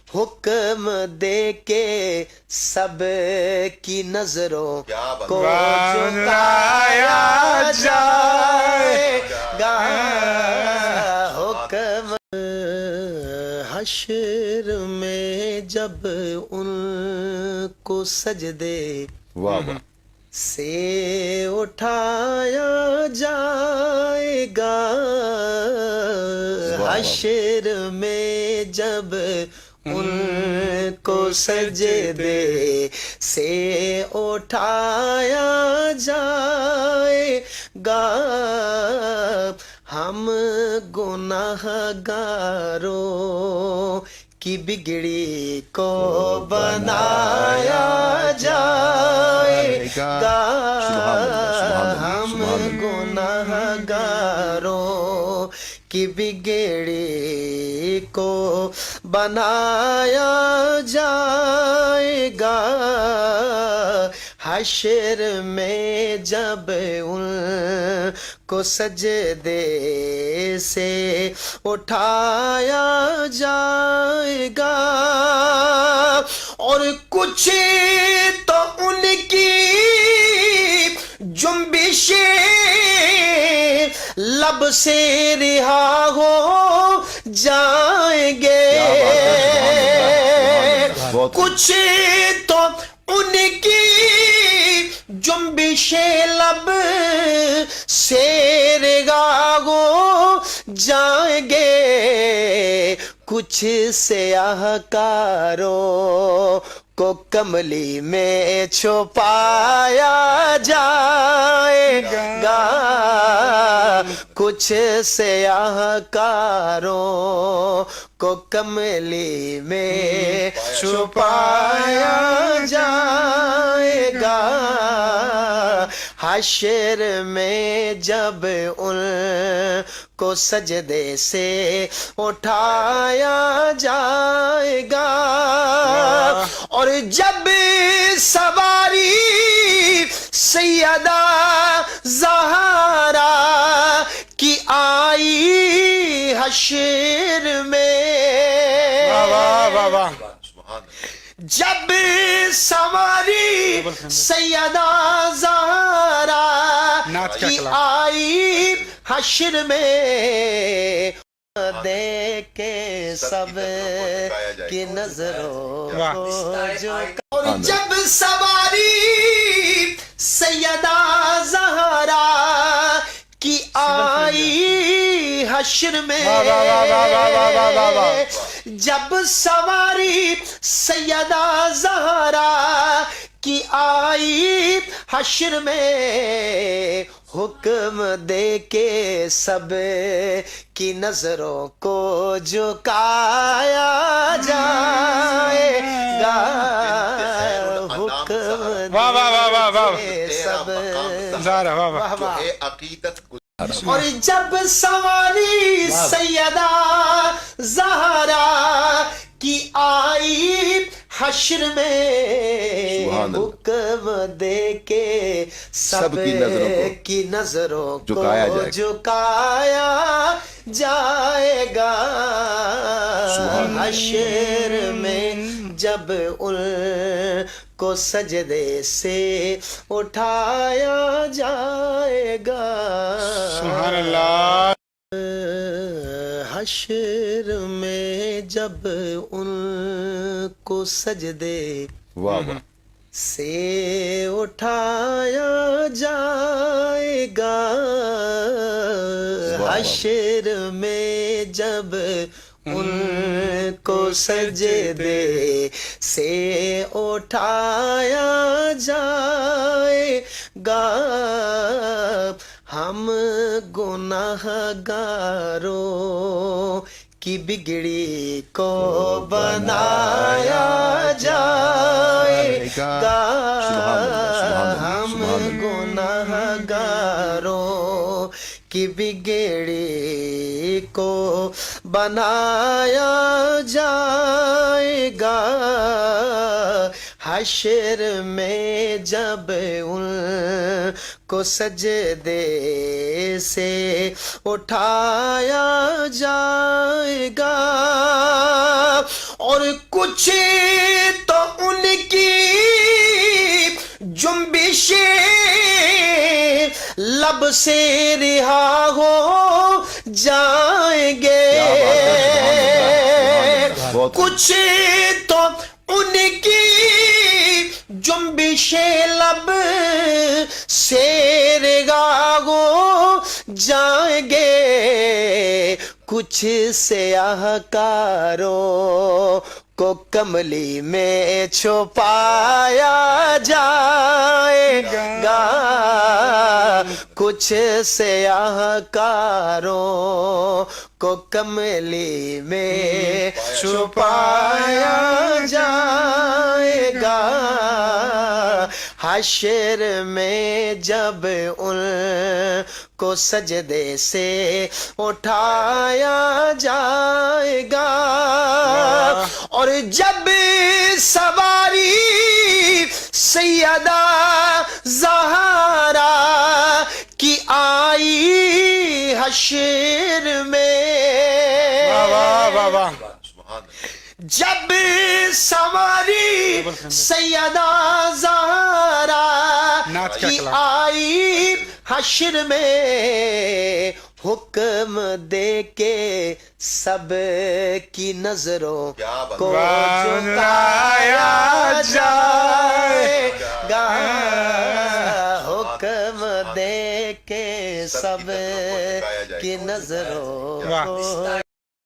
حکم دے کے سب کی نظروں کو جھکایا جائے گا حکم حشر میں جب ان کو سجدے سے اٹھایا جائے گا حشر میں جب ان کو سجدے سے اٹھایا جائے گا ہم گناہ گاروں کی بگڑی کو بنایا جائے گا ہم گناہ گاروں کی بگڑی کو بنایا جائے گا حشر میں جب ان کو سجدے سے اٹھایا جائے گا اور کچھ تو ان کی جنبشیں لب سے رہا ہو جائیں گے کچھ تو ان کی جنبشیں لب سے رہا ہو جائیں گے کچھ سیاہ کاروں کو کملی میں چھپایا جائے گا کچھ سیاہ کاروں کو کملی میں چھپایا جائے گا حشر میں جب ان کو سجدے سے اٹھایا جائے گا اور جب سواری سیدہ زہرا کی آئی حشر میں جب سواری سیدہ زہرا کی آئی حشر میں دیکھ کے سب کی نظروں کو اور جب سواری سیدہ زہرا کی آئی حشر میں جب سواری سیدہ زہرا کی آئی حشر میں حکم دے کے سب کی نظروں کو جھکایا جائے گا حکم دے کے سب اور جب سواری سیدہ زہرا کی آئی حشر میں حکم دے کے سب کی نظروں کو جھکایا جائے گا حشر میں جب ان کو سجدے سے اٹھایا جائے گا سبحان اللہ حشر میں جب ان کو سجدے سے اٹھایا جائے گا حشر میں جب ان کو سجدے سے اٹھایا جائے گا ہم گناہ گاروں کی بگڑی کو بنایا جائے گا ہم گناہ گاروں کی بگڑی کو بنایا جائے گا حشر میں جب ان کو سجدے سے اٹھایا جائے گا اور کچھ تو ان کی جنبشیں لب سے رہا ہو جائیں گے، کچھ تو ان کی جنبشیں لب سے رہا ہو جائیں گے، کچھ سیاہ کاروں کو کملی میں چھپایا جائے گا، کچھ سیاہ کاروں کو کملی میں چھپایا جائے گا، حشر میں جب ان کو سجدے سے اٹھایا جائے گا، اور جب سواری سیدہ زہرا کی آئی حشر میں، واہ واہ واہ، جب سواری سیدہ زہرا کی آئی حشر میں، حکم دے کے سب کی نظروں کو جھکایا جائے گا، حکم دے کے سب کی نظروں کو